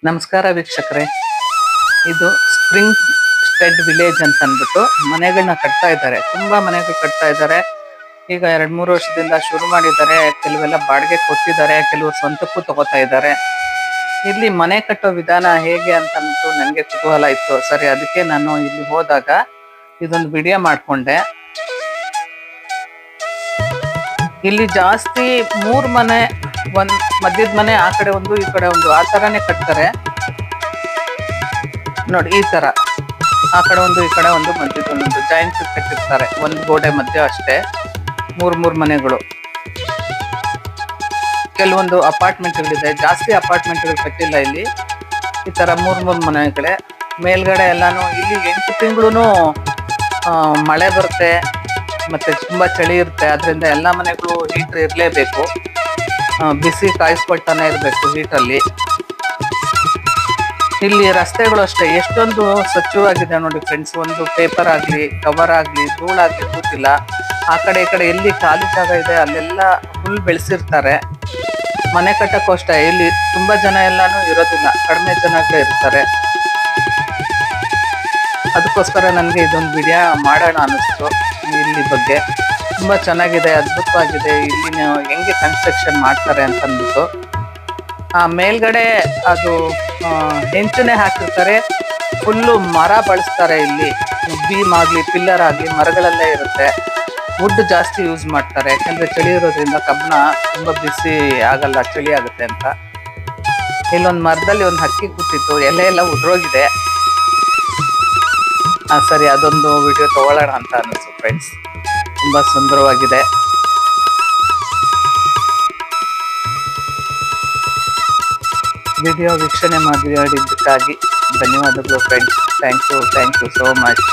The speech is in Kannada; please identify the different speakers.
Speaker 1: ನಮಸ್ಕಾರ ವೀಕ್ಷಕರೇ. ಇದು ಸ್ಪ್ರಿಂಗ್ ಸ್ಟೆಡ್ ವಿಲೇಜ್ ಅಂತ ಅಂದ್ಬಿಟ್ಟು ಮನೆಗಳನ್ನ ಕಟ್ತಾ ಇದ್ದಾರೆ. ತುಂಬಾ ಮನೆಗಳು ಕಟ್ತಾ ಇದ್ದಾರೆ. ಈಗ 2-3 ವರ್ಷದಿಂದ ಶುರು ಮಾಡಿದ್ದಾರೆ. ಕೆಲವೆಲ್ಲ ಬಾಡಿಗೆ ಕೊಟ್ಟಿದ್ದಾರೆ, ಕೆಲವರು ಸ್ವಂತಕ್ಕೂ ತಗೋತಾ ಇದ್ದಾರೆ. ಇಲ್ಲಿ ಮನೆ ಕಟ್ಟೋ ವಿಧಾನ ಹೇಗೆ ಅಂತ ಅಂದ್ಬಿಟ್ಟು ನನಗೆ ಕುತೂಹಲ ಇತ್ತು. ಸರಿ, ಅದಕ್ಕೆ ನಾನು ಇಲ್ಲಿ ಹೋದಾಗ ಇದೊಂದು ವಿಡಿಯೋ ಮಾಡ್ಕೊಂಡೆ. ಇಲ್ಲಿ ಜಾಸ್ತಿ 3 ಮನೆ, ಒಂದ್ ಮಧ್ಯದ ಮನೆ, ಆ ಕಡೆ ಒಂದು ಈ ಕಡೆ ಒಂದು, ಆ ತರನೇ ಕಟ್ತಾರೆ ನೋಡಿ. ಈ ತರ ಆ ಕಡೆ ಒಂದು ಈ ಕಡೆ ಒಂದು, ಮಧ್ಯದಲ್ಲೊಂದು ಜಾಯಿಂಟ್ ಕಟ್ಟಿರ್ತಾರೆ. ಒಂದು ಗೋಡೆ ಮಧ್ಯೆ ಅಷ್ಟೇ 3 ಮನೆಗಳು. ಕೆಲವೊಂದು ಅಪಾರ್ಟ್ಮೆಂಟ್ಗಳಿದೆ, ಜಾಸ್ತಿ ಅಪಾರ್ಟ್ಮೆಂಟ್ಗಳು ಕಟ್ಟಿಲ್ಲ ಇಲ್ಲಿ. ಈ ತರ 3 ಮನೆಗಳೇ. ಮೇಲ್ಗಡೆ ಎಲ್ಲಾನು ಇಲ್ಲಿ 8 ತಿಂಗಳು ಮಳೆ ಬರುತ್ತೆ, ಮತ್ತೆ ತುಂಬಾ ಚಳಿ ಇರುತ್ತೆ. ಅದರಿಂದ ಎಲ್ಲಾ ಮನೆಗಳು ಹೀಟರ್ ಇರಲೇಬೇಕು, ಬಿಸಿ ಕಾಯಿಸ್ಕೊಳ್ತಾನೆ ಇರಬೇಕು ಹೀಟಲ್ಲಿ. ಇಲ್ಲಿ ರಸ್ತೆಗಳು ಅಷ್ಟೇ ಎಷ್ಟೊಂದು ಸ್ವಚ್ಛವಾಗಿದೆ ನೋಡಿ ಫ್ರೆಂಡ್ಸ್. ಒಂದು ಪೇಪರ್ ಆಗಲಿ, ಕವರ್ ಆಗಲಿ, ಧೂಳಾಗಲಿ ಕೂತಿಲ್ಲ. ಆ ಕಡೆ ಈ ಕಡೆ ಎಲ್ಲಿ ಖಾಲಿ ಜಾಗ ಇದೆ ಅಲ್ಲೆಲ್ಲ ಹುಲ್ ಬೆಳೆಸಿರ್ತಾರೆ. ಮನೆ ಕಟ್ಟಕ್ಕೂ ಅಷ್ಟೇ, ಇಲ್ಲಿ ತುಂಬಾ ಜನ ಎಲ್ಲಾನು ಇರೋದಿಲ್ಲ, ಕಡಿಮೆ ಜನಗಳೇ ಇರ್ತಾರೆ. ಅದಕ್ಕೋಸ್ಕರ ನನಗೆ ಇದೊಂದು ವಿಡಿಯೋ ಮಾಡೋಣ ಅನ್ನಿಸ್ತು. ಇಲ್ಲಿ ಬಗ್ಗೆ ತುಂಬಾ ಚೆನ್ನಾಗಿದೆ, ಅದ್ಭುತವಾಗಿದೆ. ಇಲ್ಲಿನ ಹೆಂಗೆ ಕನ್ಸ್ಟ್ರಕ್ಷನ್ ಮಾಡ್ತಾರೆ ಅಂತ ಅಂದ್ಬಿಟ್ಟು. ಆ ಮೇಲ್ಗಡೆ ಅದು ಹೆಂಚನೆ ಹಾಕಿರ್ತಾರೆ, ಫುಲ್ಲು ಮರ ಬಳಸ್ತಾರೆ. ಇಲ್ಲಿ ಬೀಮ್ ಆಗ್ಲಿ, ಪಿಲ್ಲರ್ ಆಗ್ಲಿ ಮರಗಳಲ್ಲೇ ಇರುತ್ತೆ. ವುಡ್ ಜಾಸ್ತಿ ಯೂಸ್ ಮಾಡ್ತಾರೆ, ಯಾಕಂದ್ರೆ ಚಳಿ ಇರೋದ್ರಿಂದ ಕಬ್ಬಣ ತುಂಬಾ ಬಿಸಿ ಆಗಲ್ಲ, ಚಳಿ ಆಗುತ್ತೆ ಅಂತ. ಇಲ್ಲೊಂದು ಮರದಲ್ಲಿ ಒಂದು ಹಕ್ಕಿ ಕೂತಿತ್ತು, ಎಲೆ ಎಲ್ಲ ಉದ್ರೋಗಿದೆ. ಸರಿ, ಅದೊಂದು ವಿಡಿಯೋ ತಗೊಳ್ಳೋಣ ಅಂತ ಅನ್ನಿಸ್ತು ಫ್ರೆಂಡ್ಸ್. ತುಂಬಾ ಸುಂದರವಾಗಿದೆ. ವಿಡಿಯೋ ವೀಕ್ಷಣೆ ಮಾಡಿದ್ದಕ್ಕಾಗಿ ಧನ್ಯವಾದಗಳು friends. Thank you so much.